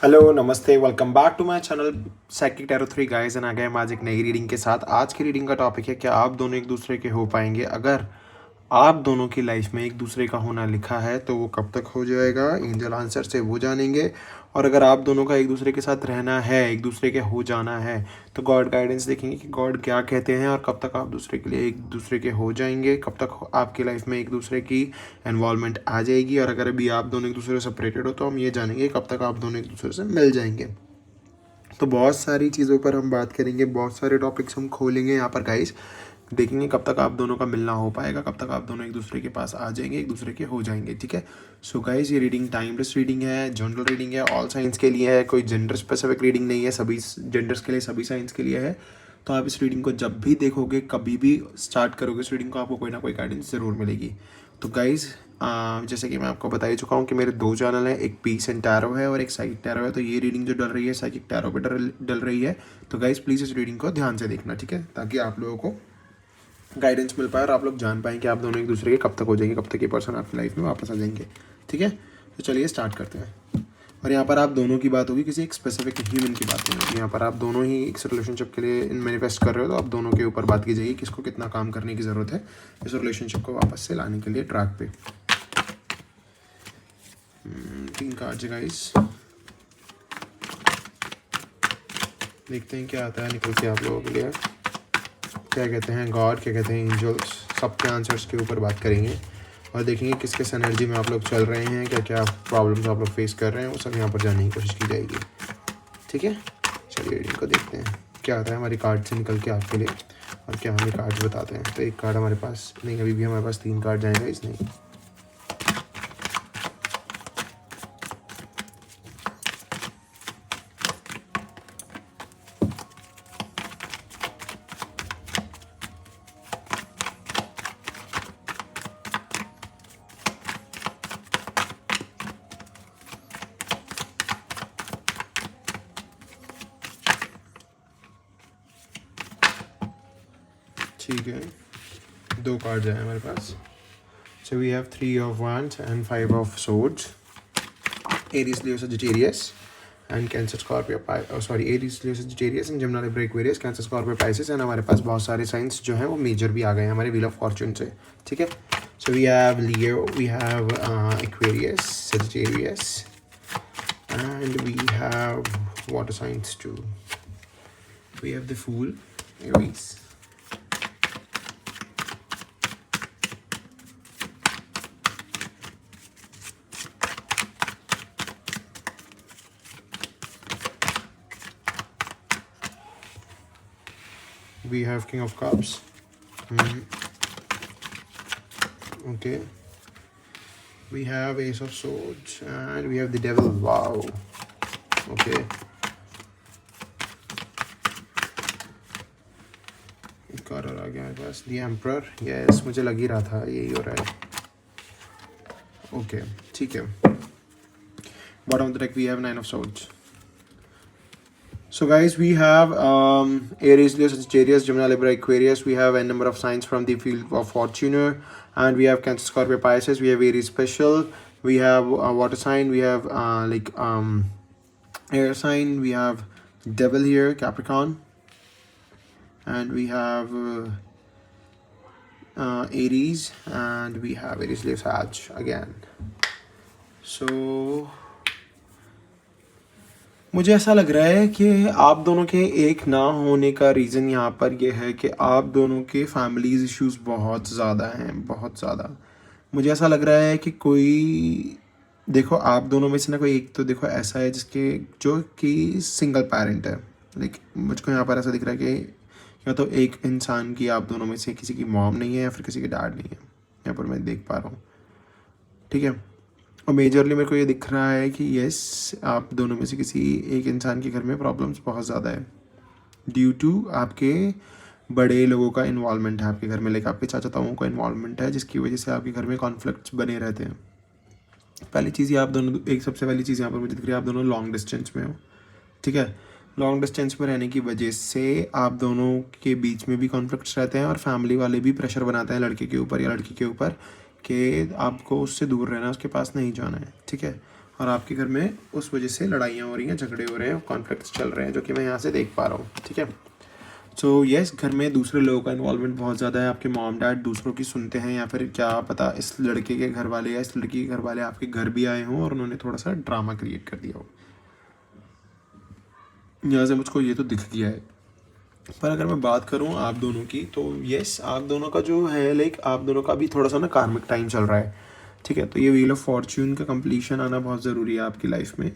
Hello नमस्ते welcome back to my channel psychic tarot 3 guys and आ गए हम आज एक नई रीडिंग के साथ। आज की रीडिंग का टॉपिक है क्या आप दोनों एक दूसरे के हो पाएंगे। अगर आप दोनों की लाइफ में एक दूसरे का होना लिखा है तो वो कब तक हो जाएगा, एंजल आंसर से वो जानेंगे। और अगर आप दोनों का एक दूसरे के साथ रहना है, एक दूसरे के हो जाना है, तो गॉड गाइडेंस देखेंगे कि गॉड क्या कहते हैं और कब तक आप दूसरे के लिए एक दूसरे के हो जाएंगे, कब तक आपकी लाइफ में एक दूसरे की इन्वॉल्वमेंट आ जाएगी। और अगर अभी आप दोनों एक दूसरे से सेपरेटेड हो तो हम ये जानेंगे कब तक आप दोनों एक दूसरे से मिल जाएंगे। तो बहुत सारी चीज़ों पर हम बात करेंगे, बहुत सारे टॉपिक्स हम खोलेंगे यहाँ पर गाइस। देखेंगे कब तक आप दोनों का मिलना हो पाएगा, कब तक आप दोनों एक दूसरे के पास आ जाएंगे, एक दूसरे के हो जाएंगे। ठीक है। सो गाइस ये रीडिंग टाइमलेस रीडिंग है, जनरल रीडिंग है, ऑल साइंस के लिए है, कोई जेंडर स्पेसिफिक रीडिंग नहीं है, सभी जेंडर्स के लिए, सभी साइंस के लिए है। तो आप इस रीडिंग को जब भी देखोगे, कभी भी स्टार्ट करोगे इस रीडिंग को, आपको कोई ना कोई गाइडेंस ज़रूर मिलेगी। तो गाइज़ जैसे कि मैं आपको बता ही चुका हूँ कि मेरे दो चैनल हैं, एक पीस एंड टैरो है और एक साइकिक टैरो है। तो ये रीडिंग जो डल रही है साइकिक टैरो पे डल रही है। तो गाइज़ प्लीज़ इस रीडिंग को ध्यान से देखना, ठीक है, ताकि आप लोगों को गाइडेंस मिल पाए और आप लोग जान पाएँ कि आप दोनों एक दूसरे के कब तक हो जाएंगे, कब तक ये पर्सन आपकी लाइफ में वापस आ जाएंगे। ठीक है। तो चलिए स्टार्ट करते हैं। और यहाँ पर आप दोनों की बात होगी, किसी एक स्पेसिफिक ह्यूमन की बात नहीं होगी। यहाँ पर आप दोनों ही एक रिलेशनशिप के लिए मैनिफेस्ट कर रहे हो, तो आप दोनों के ऊपर बात की जाएगी किसको कितना काम करने की ज़रूरत है इस रिलेशनशिप को वापस से लाने के लिए ट्रैक पे। 3 कार्ड्स गाइस, देखते हैं क्या आता है निकल के आप लोगों के लिए। क्या कहते हैं गॉड, क्या कहते हैं एंजल्स, सबके आंसर्स के ऊपर बात करेंगे और देखेंगे किस किस एनर्जी में आप लोग चल रहे हैं, क्या क्या प्रॉब्लम्स आप लोग फेस कर रहे हैं, वो सब यहाँ पर जानने की कोशिश की जाएगी। ठीक है। चलिए रीडिंग को देखते हैं क्या आता है हमारी कार्ड से निकल के आपके लिए और क्या हमें कार्ड्स बताते हैं। तो एक कार्ड हमारे पास नहीं, अभी भी हमारे पास 3 कार्ड जाएंगे इसमें। ठीक है, 2 कार्ड आए हमारे पास। So we have 3 of wands and 5 of swords। Aries, Leo, Sagittarius and Cancer, Scorpio, Aries, Leo, Sagittarius and Gemini, Libra, Aquarius, Cancer, Scorpio, Pisces. And हमारे पास बहुत सारे साइंस जो हैं वो मेजर भी आ गए हैं हमारे व्हील ऑफ फॉर्चून से। ठीक है। So we have Leo, we have Aquarius, Sagittarius and we have water signs too. We have the fool, Aries. We have King of Cups. Okay. We have Ace of Swords and we have the Devil. Wow. Okay. एक card और आ गया मेरे पास, The Emperor. Yes, मुझे लग ही रहा था यही हो रहा है। Okay, ठीक है। Bottom of the deck we have 9 of Swords. So guys, we have Aries, Leo, Sagittarius, Gemini, Libra, Aquarius. We have a number of signs from the field of Fortuner, and we have Cancer, Scorpio, Pisces. We have Aries special. We have water sign. We have air sign. We have Devil here, Capricorn, and we have Aries, and we have Aries, Leo, Sag again. So मुझे ऐसा लग रहा है कि आप दोनों के एक ना होने का रीज़न यहाँ पर यह है कि आप दोनों के फैमिलीज़ इश्यूज़ बहुत ज़्यादा हैं, बहुत ज़्यादा। मुझे ऐसा लग रहा है कि कोई, देखो आप दोनों में से ना कोई एक तो देखो ऐसा है जिसके जो कि सिंगल पेरेंट है। लाइक मुझको यहाँ पर ऐसा दिख रहा है कि या तो एक इंसान की, आप दोनों में से किसी की मॉम नहीं है या फिर किसी के डैड नहीं है, यहाँ पर मैं देख पा रहा हूँ। ठीक है। और मेजरली मेरे को ये दिख रहा है कि यस, आप दोनों में से किसी एक इंसान के घर में प्रॉब्लम्स बहुत ज़्यादा है ड्यू टू आपके बड़े लोगों का इन्वॉल्वमेंट है आपके घर में, लाइक आपके चाचा ताऊओं का इन्वॉल्वमेंट है, जिसकी वजह से आपके घर में कॉन्फ्लिक्ट्स बने रहते हैं। पहली चीज़ ये आप दोनों, एक सबसे पहली चीज़ यहाँ पर मुझे दिख रही है, आप दोनों लॉन्ग डिस्टेंस में हो। ठीक है। लॉन्ग डिस्टेंस में रहने की वजह से आप दोनों के बीच में भी कॉन्फ्लिक्ट्स रहते हैं और फैमिली वाले भी प्रेशर बनाते हैं लड़के के ऊपर या लड़की के ऊपर कि आपको उससे दूर रहना है, उसके पास नहीं जाना है। ठीक है। और आपके घर में उस वजह से लड़ाइयाँ हो रही हैं, झगड़े हो रहे हैं, कॉन्फ्लिक्ट्स चल रहे हैं, जो कि मैं यहाँ से देख पा रहा हूँ, ठीक है। सो यस, घर में दूसरे लोगों का इन्वॉल्वमेंट बहुत ज़्यादा है। आपके मॉम डैड दूसरों की सुनते हैं, या फिर क्या पता इस लड़के के घर वाले या इस लड़की के घर वाले आपके घर भी आए हों और उन्होंने थोड़ा सा ड्रामा क्रिएट कर दिया हो। यहाँ से मुझको ये तो दिख गया है। पर अगर मैं बात करूँ आप दोनों की, तो यस, आप दोनों का जो है लाइक आप दोनों का भी थोड़ा सा ना कार्मिक टाइम चल रहा है, ठीक है। तो ये व्हील ऑफ फॉर्च्यून का कंप्लीशन आना बहुत ज़रूरी है आपकी लाइफ में,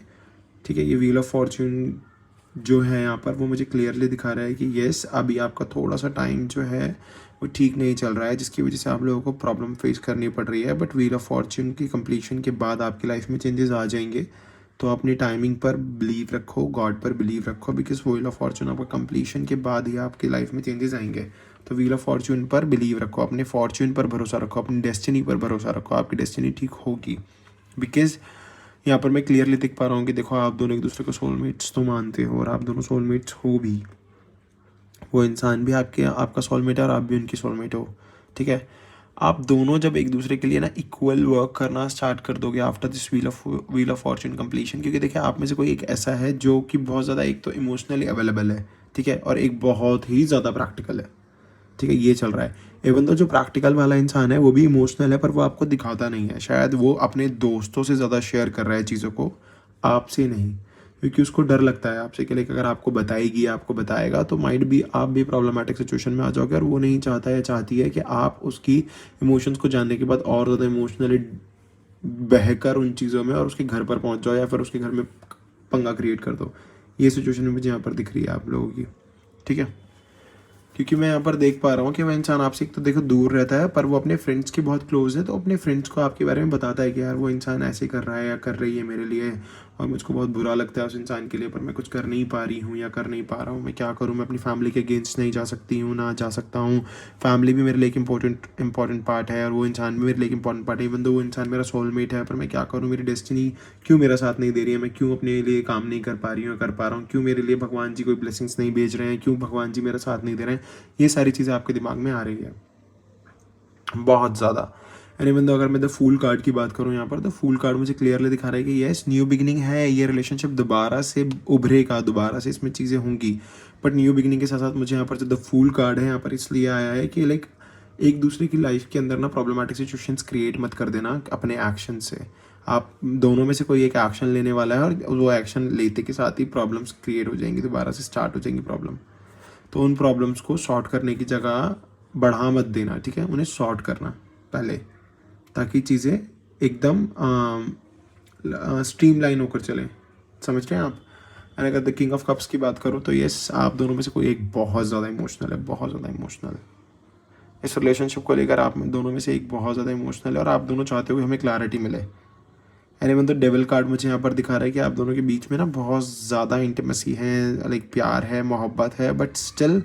ठीक है। ये व्हील ऑफ फॉर्च्यून जो है यहाँ पर वो मुझे क्लियरली दिखा रहा है कि येस, अभी आपका थोड़ा सा टाइम जो है वो ठीक नहीं चल रहा है, जिसकी वजह से आप लोगों को प्रॉब्लम फेस करनी पड़ रही है। बट व्हील ऑफ फॉर्च्यून की कंप्लीशन के बाद आपकी लाइफ में चेंजेस आ जाएंगे। तो अपनी टाइमिंग पर बिलीव रखो, गॉड पर बिलीव रखो, बिकॉज व्हील ऑफ फॉर्च्यून आपका कंप्लीशन के बाद ही आपकी लाइफ में चेंजेस आएंगे। तो व्हील ऑफ फॉर्च्यून पर बिलीव रखो, अपने फॉर्च्यून पर भरोसा रखो, अपनी डेस्टिनी पर भरोसा रखो, आपकी डेस्टिनी ठीक होगी। बिकॉज यहाँ पर मैं क्लियरली देख पा रहा हूँ कि देखो, आप दोनों एक दूसरे को सोलमेट्स तो मानते हो और आप दोनों सोलमेट्स हो भी। वो इंसान भी आपका सोलमेट है और आप भी उनकी सोलमेट हो, ठीक है। आप दोनों जब एक दूसरे के लिए ना इक्वल वर्क करना स्टार्ट कर दोगे after this wheel of Fortune completion, क्योंकि देखिए आप में से कोई एक ऐसा है जो कि बहुत ज़्यादा एक तो इमोशनली अवेलेबल है, ठीक है, और एक बहुत ही ज़्यादा प्रैक्टिकल है, ठीक है। ये चल रहा है। इवन तो जो प्रैक्टिकल वाला इंसान है वो भी इमोशनल है, पर वो आपको दिखाता नहीं है। शायद वो अपने दोस्तों से ज़्यादा शेयर कर रहा है चीज़ों को, आपसे नहीं, क्योंकि उसको डर लगता है आपसे कि लाइक अगर आपको बताएगी, आपको बताएगा तो माइट भी आप भी प्रॉब्लमेटिक सिचुएशन में आ जाओगे। और वो नहीं चाहता या चाहती है कि आप उसकी इमोशंस को जानने के बाद और ज़्यादा इमोशनली बहकर उन चीज़ों में और उसके घर पर पहुंच जाओ या फिर उसके घर में पंगा क्रिएट कर दो। ये सिचुएशन मुझे यहाँ पर दिख रही है आप लोगों की, ठीक है। क्योंकि मैं यहाँ पर देख पा रहा हूँ कि वह इंसान आपसे एक तो देखो दूर रहता है, पर वो अपने फ्रेंड्स के बहुत क्लोज है। तो अपने फ्रेंड्स को आपके बारे में बताता है कि यार वो इंसान ऐसे कर रहा है या कर रही है मेरे लिए, और मुझको बहुत बुरा लगता है उस इंसान के लिए, पर मैं कुछ कर नहीं पा रही हूँ या कर नहीं पा रहा हूँ। मैं क्या करूँ, मैं अपनी फैमिली के अगेंस्ट नहीं जा सकती हूँ, ना जा सकता हूँ। फैमिली भी मेरे लिए एक इंपॉर्टेंट पार्ट है और वो इंसान भी मेरे लिए एक इंपॉर्टेंट पार्ट है। इवन दो वो इंसान मेरा सोलमेट है, पर मैं क्या करूँ, मेरी डेस्टिनी क्यों मेरा साथ नहीं दे रही है, मैं क्यों अपने लिए काम नहीं कर पा रही हूँ, कर पा रहा हूँ, क्यों मेरे लिए भगवान जी कोई ब्लेसिंग्स नहीं भेज रहे हैं, क्यों भगवान जी मेरा साथ नहीं दे रहे हैं। ये सारी चीज़ें आपके दिमाग में आ रही है बहुत ज़्यादा। एंड इवन दो अगर मैं द फूल कार्ड की बात करूँ यहाँ पर, तो फूल कार्ड मुझे क्लियरली दिखा रहा है कि यस, न्यू बिगिनिंग है, ये रिलेशनशिप दोबारा से उभरेगा, दोबारा से इसमें चीज़ें होंगी। बट न्यू बिगिनिंग के साथ साथ मुझे यहाँ पर जो द फूल कार्ड है यहाँ पर इसलिए आया है कि लाइक एक दूसरे की लाइफ के अंदर ना प्रॉब्लमेटिक सिचुएशंस क्रिएट मत कर देना अपने एक्शन से। आप दोनों में से कोई एक एक्शन लेने वाला है और वो एक्शन लेते के साथ ही प्रॉब्लम्स क्रिएट हो जाएंगी, दोबारा से स्टार्ट हो जाएंगी प्रॉब्लम। तो उन प्रॉब्लम्स को सॉर्ट करने की जगह बढ़ा मत देना, ठीक है, उन्हें सॉर्ट करना पहले, ताकि चीज़ें एकदम स्ट्रीमलाइन होकर चलें। समझ रहे हैं आप। एंड अगर द किंग ऑफ कप्स की बात करूँ, तो यस, आप दोनों में से कोई एक बहुत ज़्यादा इमोशनल है, बहुत ज़्यादा इमोशनल। इस रिलेशनशिप को लेकर आप दोनों में से एक बहुत ज़्यादा इमोशनल है और आप दोनों चाहते हो कि हमें क्लैरिटी मिले। एंड इवन तो डेविल कार्ड मुझे यहाँ पर दिखा रहा है कि आप दोनों के बीच में ना बहुत ज़्यादा इंटीमेसी है, लाइक प्यार है, मोहब्बत है, बट स्टिल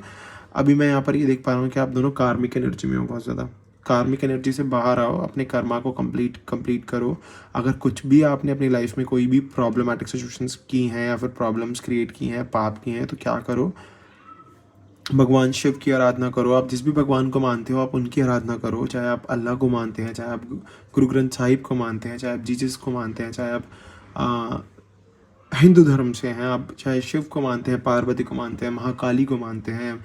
अभी मैं यहाँ पर ये देख पा रहा हूँ कि आप दोनों कार्मिक एनर्जी में हो बहुत ज़्यादा। कार्मिक एनर्जी से बाहर आओ, अपने कर्मा को कंप्लीट करो। अगर कुछ भी आपने अपनी लाइफ में कोई भी प्रॉब्लमेटिक सिचुएशंस की हैं या फिर प्रॉब्लम्स क्रिएट की हैं, पाप की हैं, तो क्या करो, भगवान शिव की आराधना करो। आप जिस भी भगवान को मानते हो आप उनकी आराधना करो, चाहे आप अल्लाह को मानते हैं, चाहे आप गुरु ग्रंथ साहिब को मानते हैं, चाहे आप जीसस को मानते हैं, चाहे आप हिंदू धर्म से हैं, आप चाहे शिव को मानते हैं, पार्वती को मानते हैं, महाकाली को मानते हैं,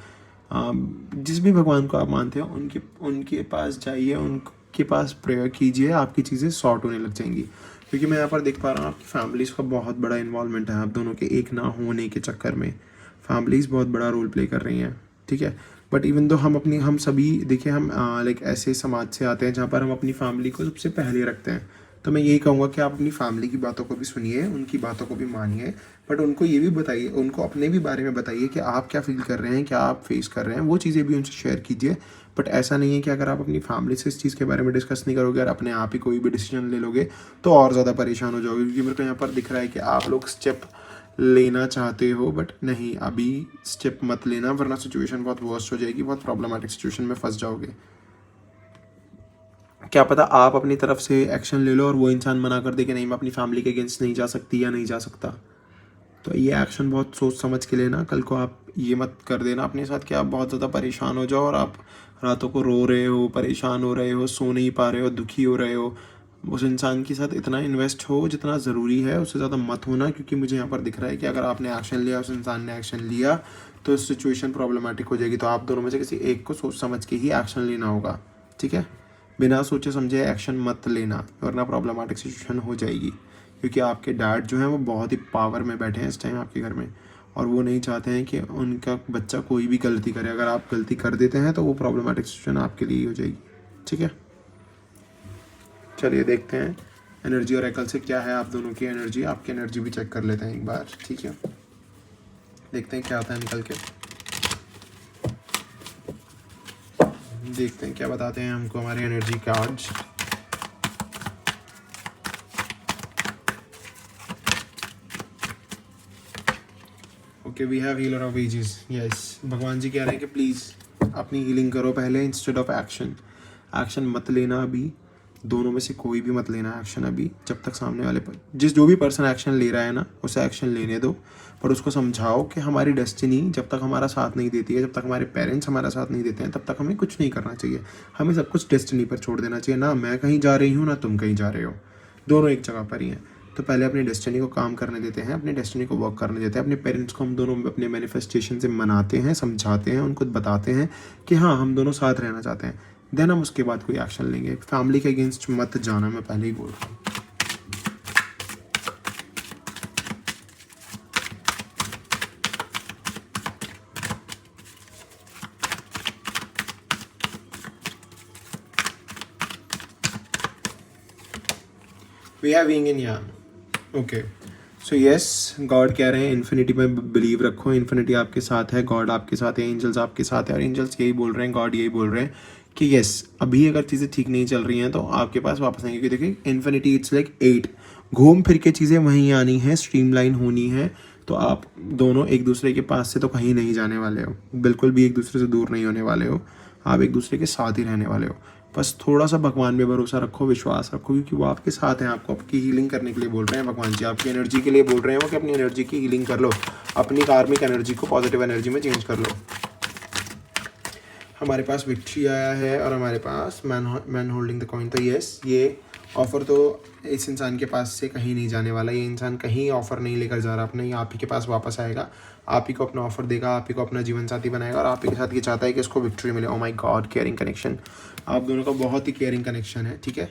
जिस भी भगवान को आप मानते हो उनके उनके पास जाइए, उनके पास प्रेयर कीजिए, आपकी चीज़ें सॉर्ट होने लग जाएंगी। क्योंकि मैं यहाँ पर देख पा रहा हूँ आपकी फैमिलीज़ का बहुत बड़ा इन्वॉल्वमेंट है, आप दोनों के एक ना होने के चक्कर में फैमिलीज़ बहुत बड़ा रोल प्ले कर रही हैं, ठीक है। बट इवन तो हम सभी देखिए, हम लाइक ऐसे समाज से आते हैं जहाँ पर हम अपनी फैमिली को सबसे पहले रखते हैं। तो मैं यही कहूँगा कि आप अपनी फैमिली की बातों को भी सुनिए, उनकी बातों को भी मानिए, बट उनको ये भी बताइए, उनको अपने भी बारे में बताइए कि आप क्या फील कर रहे हैं, क्या आप फेस कर रहे हैं, वो चीज़ें भी उनसे शेयर कीजिए। बट ऐसा नहीं है कि अगर आप अपनी फैमिली से इस चीज़ के बारे में डिस्कस नहीं करोगे और अपने आप ही कोई भी डिसीजन ले लोगे तो और ज़्यादा परेशान हो जाओगे। क्योंकि मेरे को यहाँ पर दिख रहा है कि आप लोग स्टेप लेना चाहते हो, बट नहीं, अभी स्टेप मत लेना, वरना सिचुएशन बहुत वर्स्ट हो जाएगी, बहुत प्रॉब्लमेटिक सिचुएशन में फंस जाओगे। क्या पता आप अपनी तरफ से एक्शन ले लो और वो इंसान मना कर दे कि नहीं, मैं अपनी फैमिली के अगेंस्ट नहीं जा सकती या नहीं जा सकता। तो ये एक्शन बहुत सोच समझ के लेना। कल को आप ये मत कर देना अपने साथ कि आप बहुत ज़्यादा परेशान हो जाओ और आप रातों को रो रहे हो, परेशान हो रहे हो, सो नहीं पा रहे हो, दुखी हो रहे हो, उस इंसान के साथ इतना इन्वेस्ट हो जितना ज़रूरी है, उससे ज़्यादा मत होना, क्योंकि मुझे यहाँ पर दिख रहा है कि अगर आपने एक्शन लिया, उस इंसान ने एक्शन लिया, तो सिचुएशन प्रॉब्लमेटिक हो जाएगी। तो आप दोनों में से किसी एक को सोच समझ के ही एक्शन लेना होगा, ठीक है। बिना सोचे समझे एक्शन मत लेना, वरना प्रॉब्लमेटिक सिचुएशन हो जाएगी। क्योंकि आपके डैड जो हैं वो बहुत ही पावर में बैठे हैं इस टाइम आपके घर में, और वो नहीं चाहते हैं कि उनका बच्चा कोई भी गलती करे। अगर आप गलती कर देते हैं तो वो प्रॉब्लमेटिक सिचुएशन आपके लिए ही हो जाएगी, ठीक है। चलिए देखते हैं एनर्जी और एकल से क्या है आप दोनों की एनर्जी। आपकी एनर्जी भी चेक कर लेते हैं एक बार, ठीक है। देखते हैं क्या आता है निकल के, देखते हैं क्या बताते हैं हमको हमारे energy cards. Okay, we have healer of ages. Yes, भगवान जी कह रहे हैं कि प्लीज़ अपनी हीलिंग करो पहले, इंस्टेड ऑफ एक्शन। एक्शन मत लेना अभी, दोनों में से कोई भी मत लेना एक्शन अभी, जब तक सामने वाले पर जो भी पर्सन एक्शन ले रहा है ना, उसे एक्शन लेने दो। पर उसको समझाओ कि हमारी डेस्टिनी जब तक हमारा साथ नहीं देती है, जब तक हमारे पेरेंट्स हमारा साथ नहीं देते हैं, तब तक हमें कुछ नहीं करना चाहिए। हमें सब कुछ डेस्टिनी पर छोड़ देना चाहिए। ना मैं कहीं जा रही हूँ, ना तुम कहीं जा रहे हो, दोनों एक जगह पर ही हैं। तो पहले अपनी डेस्टिनी को काम करने देते हैं, अपनी डेस्टिनी को वर्क करने देते हैं। अपने पेरेंट्स को हम दोनों अपने मैनिफेस्टेशन से मनाते हैं, समझाते हैं, उनको बताते हैं कि हाँ हम दोनों साथ रहना चाहते हैं। देन हम उसके बाद कोई एक्शन लेंगे। फैमिली के अगेंस्ट मत जाना, मैं पहले ही बोल रहा हूँ। We have yin and yang. Okay, so yes, God कह रहे हैं इन्फिनिटी में बिलीव रखो। इन्फिनिटी आपके साथ है, गॉड आपके साथ है, एंजल्स आपके साथ है। और एंजल्स यही बोल रहे हैं, गॉड यही बोल रहे हैं कि यस, अभी अगर चीज़ें ठीक नहीं चल रही हैं तो आपके पास वापस आएंगे। क्योंकि देखिए इन्फिनिटी इट्स लाइक 8, घूम फिर के चीज़ें वहीं आनी है, स्ट्रीमलाइन होनी है। तो आप दोनों एक दूसरे के पास से तो कहीं नहीं जाने वाले हो, बिल्कुल भी एक दूसरे से दूर नहीं होने वाले हो, आप एक दूसरे के साथ ही रहने वाले हो। बस थोड़ा सा भगवान में भरोसा रखो, विश्वास रखो, क्योंकि वो आपके साथ हैं। आपको आपकी हीलिंग करने के लिए बोल रहे हैं भगवान जी, आपकी एनर्जी के लिए बोल रहे हैं वो कि अपनी एनर्जी की हीलिंग कर लो, अपनी कार्मिक एनर्जी को पॉजिटिव एनर्जी में चेंज कर लो। हमारे पास विक्ट्री आया है और हमारे पास मैन होल्डिंग द कॉइन। तो यस, ये ऑफ़र तो इस इंसान के पास से कहीं नहीं जाने वाला। ये इंसान कहीं ऑफ़र नहीं लेकर जा रहा अपना, ये आप ही के पास वापस आएगा, आप ही को अपना ऑफ़र देगा, आप ही को अपना जीवन साथी बनाएगा, और आप ही के साथ ये चाहता है कि इसको विक्ट्री मिले। Oh my God, caring connection, आप दोनों का बहुत ही केयरिंग कनेक्शन है, ठीक है।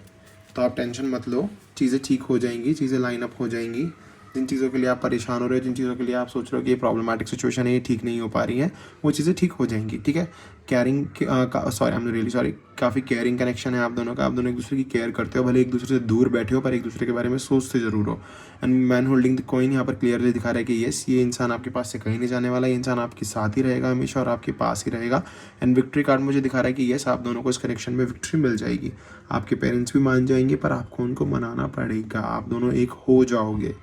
तो आप टेंशन मत लो, चीज़ें ठीक हो जाएंगी, चीज़ें लाइन अप हो जाएंगी। जिन चीज़ों के लिए आप परेशान हो रहे हो, जिन चीज़ों के लिए आप सोच रहे हो कि ये प्रॉब्लमेटिक सिचुएशन है, ये ठीक नहीं हो पा रही है, वो चीज़ें ठीक हो जाएंगी, ठीक है। Caring sorry, I am really sorry, काफ़ी केयरिंग कनेक्शन है आप दोनों का। आप दोनों एक दूसरे की केयर करते हो, भले एक दूसरे से दूर बैठे हो, पर एक दूसरे के बारे में सोचते ज़रूर हो। And man holding the coin यहाँ पर क्लियरली दिखा रहा है कि येस, ये इंसान आपके पास से कहीं नहीं जाने वाला, ये इंसान आपके साथ ही रहेगा हमेशा और आपके पास ही रहेगा। एंड विक्ट्री कार्ड मुझे दिखा रहा है कि येस, आप दोनों को इस कनेक्शन में विक्ट्री मिल जाएगी। आपके पेरेंट्स भी मान जाएंगे, पर आपको उनको मनाना पड़ेगा, आप दोनों एक हो जाओगे।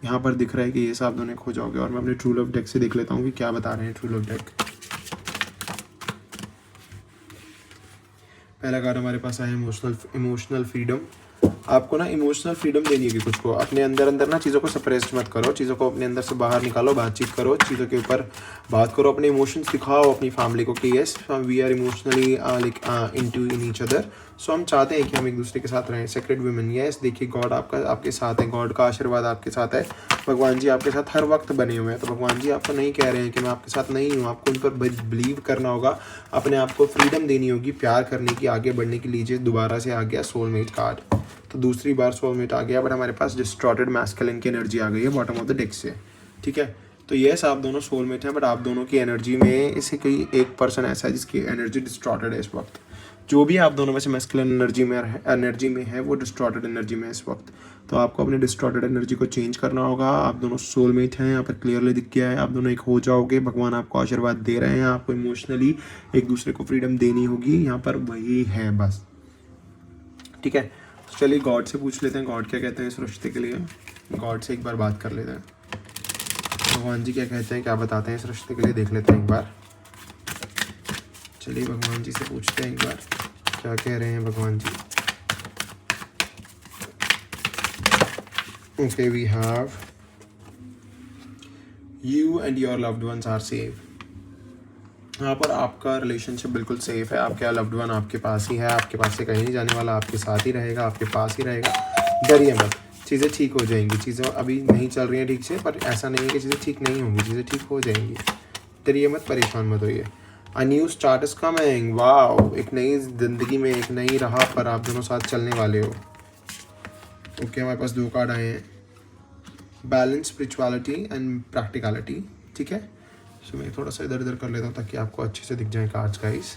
यहाँ पर दिख रहा है कि ये सब दोनों खो जाओगे। और मैं अपने ट्रू लव डेक से देख लेता हूँ कि क्या बता रहे हैं ट्रू लव डेक। पहला कार्ड हमारे पास आया इमोशनल फ्रीडम। आपको ना इमोशनल फ्रीडम देनी होगी कुछ को, अपने अंदर ना चीज़ों को सप्रेस मत करो, चीज़ों को अपने अंदर से बाहर निकालो, बातचीत करो, चीज़ों के ऊपर बात करो, अपने इमोशंस दिखाओ अपनी फैमिली को कि yes we are emotionally like into in each other. So हम चाहते हैं कि हम एक दूसरे के साथ रहें। सेक्रेड वुमेन, यस देखिए गॉड आपके साथ है, गॉड का आशीर्वाद आपके साथ है, भगवान जी आपके साथ हर वक्त बने हुए हैं। तो भगवान जी आपको नहीं कह रहे हैं कि मैं आपके साथ नहीं हूँ, आपको उन पर बिलीव करना होगा, अपने आप को फ्रीडम देनी होगी, प्यार करने की, आगे बढ़ने की। लीजिए दोबारा से आ गया सोलमेट कार्ड, तो दूसरी बार सोलमेट आ गया, बट हमारे पास डिस्टॉर्टेड मैस्कुलिन की एनर्जी आ गई है बॉटम ऑफ द डेक से, ठीक है। तो यस आप दोनों सोलमेट हैं, बट आप दोनों की एनर्जी में इसे कोई एक पर्सन ऐसा है जिसकी एनर्जी डिस्टॉर्टेड है इस वक्त। जो भी आप दोनों में से मैस्कुलिन एनर्जी में है वो डिस्टॉर्टेड एनर्जी में है इस वक्त। तो आपको अपने डिस्टॉर्टेड एनर्जी को चेंज करना होगा। आप दोनों सोलमेट हैं, यहाँ पर क्लियरली दिख गया है, आप दोनों एक हो जाओगे। भगवान आपको आशीर्वाद दे रहे हैं, आपको इमोशनली एक दूसरे को फ्रीडम देनी होगी, यहाँ पर वही है बस, ठीक है। चलिए गॉड से पूछ लेते हैं, गॉड क्या कहते हैं इस रिश्ते के लिए। गॉड से एक बार बात कर लेते हैं, भगवान जी क्या कहते हैं, क्या बताते हैं इस रिश्ते के लिए, देख लेते हैं एक बार। चलिए भगवान जी से पूछते हैं एक बार क्या कह रहे हैं भगवान जी। Okay, we have you and your loved ones are safe. यहाँ पर आपका रिलेशनशिप बिल्कुल सेफ है, आपका लव्ड वन आपके पास ही है, आपके पास से कहीं नहीं जाने वाला, आपके साथ ही रहेगा, आपके पास ही रहेगा। डरिए मत, चीज़ें ठीक हो जाएंगी। चीज़ें अभी नहीं चल रही हैं ठीक से, पर ऐसा नहीं है कि चीज़ें ठीक नहीं होंगी, चीज़ें ठीक हो जाएंगी। डरिए मत, परेशान मत होइए। A new start is coming, wow, एक नई ज़िंदगी में एक नई राह पर आप दोनों साथ चलने वाले हो। ओके, हमारे पास 2 कार्ड आए हैं, बैलेंस, स्पिरिचुअलिटी एंड प्रैक्टिकलिटी। ठीक है, सो मैं थोड़ा सा इधर उधर कर लेता हूँ ताकि आपको अच्छे से दिख जाए कार्ड्स गाइस।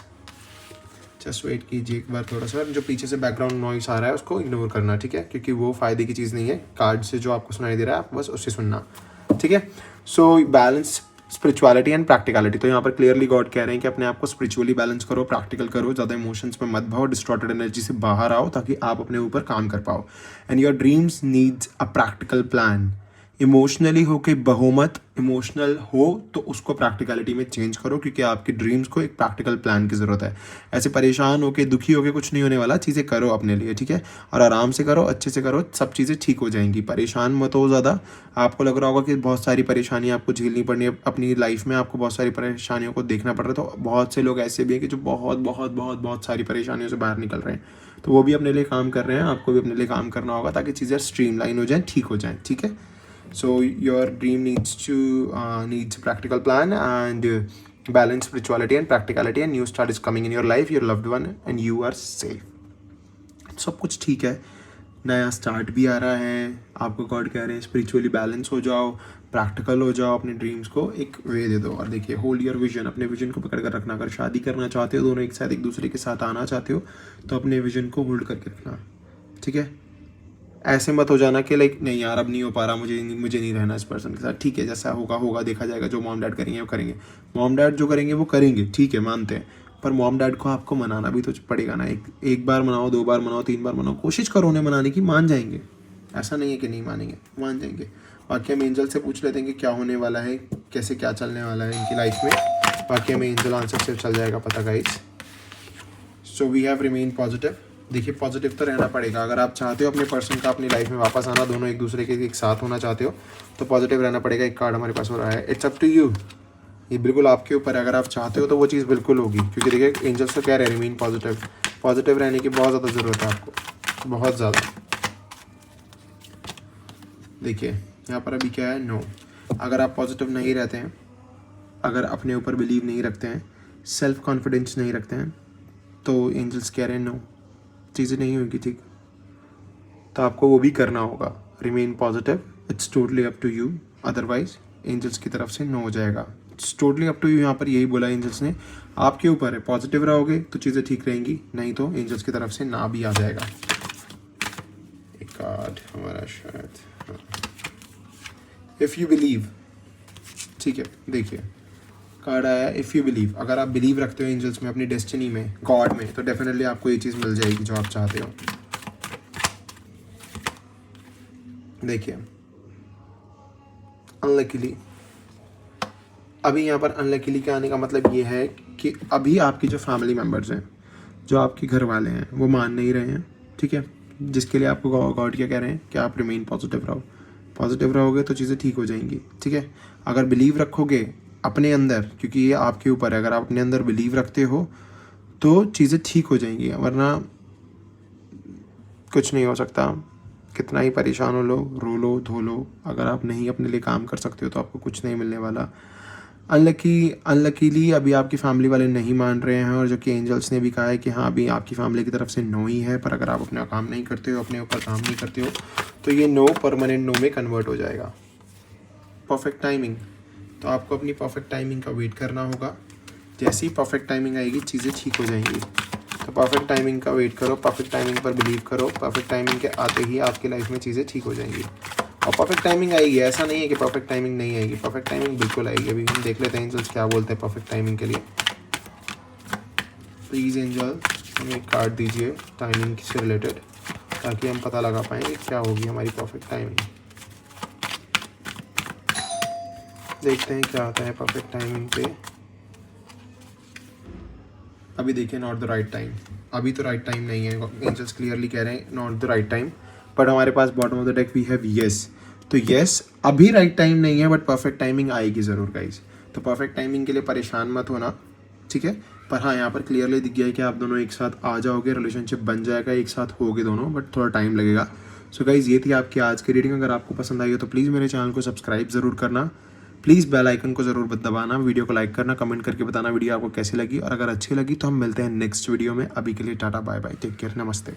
जस्ट वेट कीजिए एक बार थोड़ा सा, जो पीछे से बैकग्राउंड नॉइस आ रहा है उसको इग्नोर करना, ठीक है, क्योंकि वो फ़ायदे की चीज़ नहीं है। कार्ड से जो आपको सुनाई दे रहा है आप बस उससे सुनना, ठीक है। So balance, spirituality and practicality. तो यहाँ पर क्लियरली गॉड कह रहे हैं कि अपने आप को स्पिरिचुअली बैलेंस करो, प्रैक्टिकल करो, ज़्यादा इमोशंस में मत भाओ, डिस्टॉर्टेड एनर्जी से बाहर आओ ताकि आप अपने ऊपर काम कर पाओ। And your dreams needs a practical plan. Emotionally हो के बहो मत, इमोशनल हो तो उसको प्रैक्टिकलिटी में चेंज करो, क्योंकि आपके ड्रीम्स को एक प्रैक्टिकल प्लान की ज़रूरत है। ऐसे परेशान होके, दुखी होके कुछ नहीं होने वाला, चीज़ें करो अपने लिए, ठीक है, और आराम से करो, अच्छे से करो, सब चीज़ें ठीक हो जाएंगी। परेशान मत हो ज़्यादा। आपको लग रहा होगा कि बहुत सारी परेशानी आपको झेलनी पड़नी है अपनी लाइफ में, आपको बहुत सारी परेशानियों को देखना पड़ रहा है, तो बहुत से लोग ऐसे भी हैं कि जो बहुत बहुत बहुत बहुत सारी परेशानियों से बाहर निकल रहे हैं, तो वो भी अपने लिए काम कर रहे हैं। आपको भी अपने लिए काम करना होगा ताकि चीज़ें स्ट्रीमलाइन हो जाएँ, ठीक हो जाएँ, ठीक है। So your dream needs a practical plan and balance spirituality and practicality, and new start is coming in your life, your loved one, and you are safe. सब कुछ ठीक है, नया स्टार्ट भी आ रहा है। आपको गॉड कह रहे हैं स्पिरिचुअली बैलेंस हो जाओ, प्रैक्टिकल हो जाओ, अपने ड्रीम्स को एक वे दे दो। और देखिए, होल्ड योर विजन, अपने विजन को पकड़ कर रखना। अगर शादी करना चाहते हो, दोनों एक साथ एक दूसरे के साथ आना चाहते हो, तो अपने विजन को होल्ड करके रखना, ठीक है। ऐसे मत हो जाना कि लाइक नहीं यार अब नहीं हो पा रहा, मुझे नहीं रहना इस पर्सन के साथ। ठीक है, जैसा होगा होगा, देखा जाएगा, जो मॉम डैड करेंगे वो करेंगे, मॉम डैड जो करेंगे वो करेंगे, ठीक है, मानते हैं, पर मॉम डैड को आपको मनाना भी तो पड़ेगा ना। एक बार मनाओ, 2 बार मनाओ, 3 बार मनाओ, कोशिश करो उन्हें मनाने की, मान जाएंगे। ऐसा नहीं है कि नहीं मानेंगे, मान जाएंगे। बाकी हम एंजल से पूछ लेते हैं कि क्या होने वाला है, कैसे क्या चलने वाला है इनकी लाइफ में। बाकी हमें एंजल आंसर से चल जाएगा पता guys. So we have remain positive. देखिए, पॉजिटिव तो रहना पड़ेगा। अगर आप चाहते हो अपने पर्सन का अपनी लाइफ में वापस आना, दोनों एक दूसरे के एक साथ होना चाहते हो, तो पॉजिटिव रहना पड़ेगा। एक कार्ड हमारे पास हो रहा है, इट्स अप टू यू। ये बिल्कुल आपके ऊपर है, अगर आप चाहते हो तो वो चीज़ बिल्कुल होगी, क्योंकि देखिए एंजल्स तो कह रहे हैं रिमेन पॉजिटिव। पॉजिटिव रहने की बहुत ज़्यादा ज़रूरत है आपको, बहुत ज़्यादा। देखिए यहाँ पर अभी क्या है, नो। अगर आप पॉजिटिव नहीं रहते हैं, अगर अपने ऊपर बिलीव नहीं रखते हैं, सेल्फ कॉन्फिडेंस नहीं रखते हैं, तो एंजल्स कह रहे हैं नो, चीज़ें नहीं होगी ठीक। तो आपको वो भी करना होगा, remain positive, it's totally up to you. Otherwise angels की तरफ से नो हो जाएगा। It's totally up to you, यहाँ पर यही बोला एंजल्स ने, आपके ऊपर है। पॉजिटिव रहोगे तो चीज़ें ठीक रहेंगी, नहीं तो एंजल्स की तरफ से ना भी आ जाएगा। एक कार्ड हमारा शायद, इफ़ यू बिलीव, ठीक है, देखिए कार्ड आया इफ़ यू बिलीव। अगर आप बिलीव रखते हो एंजल्स में, अपनी डेस्टिनी में, गॉड में, तो डेफिनेटली आपको ये चीज़ मिल जाएगी जो आप चाहते हो। देखिए अनलकीली, अभी यहाँ पर अनलकीली के आने का मतलब ये है कि अभी आपकी जो फैमिली मेम्बर्स हैं, जो आपके घर वाले हैं, वो मान नहीं रहे हैं, ठीक है। जिसके लिए आपको गॉड क्या कह रहे हैं कि आप रिमेन पॉजिटिव रहो। पॉजिटिव रहोगे तो चीज़ें ठीक हो जाएंगी, ठीक है। अगर बिलीव रखोगे अपने अंदर, क्योंकि ये आपके ऊपर है, अगर आप अपने अंदर बिलीव रखते हो तो चीज़ें ठीक हो जाएंगी, वरना कुछ नहीं हो सकता। कितना ही परेशान हो लो, रो लो, धो लो, अगर आप नहीं अपने लिए काम कर सकते हो तो आपको कुछ नहीं मिलने वाला। अनलकीली अभी आपकी फैमिली वाले नहीं मान रहे हैं, और जो कि एंजल्स ने भी कहा है कि हाँ अभी आपकी फैमिली की तरफ से नो ही है। पर अगर आप अपना काम नहीं करते हो, अपने ऊपर काम नहीं करते हो, तो ये नो परमानेंट नो में कन्वर्ट हो जाएगा। परफेक्ट टाइमिंग, तो आपको अपनी परफेक्ट टाइमिंग का वेट करना होगा। जैसे ही परफेक्ट टाइमिंग आएगी चीज़ें ठीक हो जाएंगी। तो परफेक्ट टाइमिंग का वेट करो, परफेक्ट टाइमिंग पर बिलीव करो। परफेक्ट टाइमिंग के आते ही आपकी लाइफ में चीज़ें ठीक हो जाएंगी, और परफेक्ट टाइमिंग आएगी। ऐसा नहीं है कि परफेक्ट टाइमिंग नहीं आएगी, परफेक्ट टाइमिंग बिल्कुल आएगी। अभी हम देख लेते हैं एंजल्स क्या बोलते हैं परफेक्ट टाइमिंग के लिए। प्लीज़ एंजल हमें एक कार्ड दीजिए टाइमिंग से रिलेटेड, ताकि हम पता लगा पाएँ कि क्या होगी हमारी परफेक्ट टाइमिंग। देखते हैं क्या आता है परफेक्ट टाइमिंग पे। अभी देखिए नॉट द राइट टाइम, अभी तो राइट टाइम नहीं है। एंजल्स क्लियरली कह रहे हैं not the right time, but हमारे पास bottom of the deck we have yes. तो यस अभी राइट टाइम नहीं है, बट परफेक्ट टाइमिंग आएगी ज़रूर गाइज। तो परफेक्ट टाइमिंग के लिए परेशान मत होना, ठीक है। पर हाँ, यहाँ पर क्लियरली दिख गया है कि आप दोनों एक साथ आ जाओगे, रिलेशनशिप बन जाएगा, एक साथ होगे दोनों, बट थोड़ा टाइम लगेगा। सो गाइज, ये थी आपकी आज की रीडिंग। अगर आपको पसंद आई हो तो प्लीज़ मेरे चैनल को सब्सक्राइब ज़रूर करना, प्लीज़ बेल आइकन को ज़रूर दबाना, वीडियो को लाइक करना, कमेंट करके बताना वीडियो आपको कैसी लगी, और अगर अच्छी लगी तो हम मिलते हैं नेक्स्ट वीडियो में। अभी के लिए tata bye bye, take care, नमस्ते।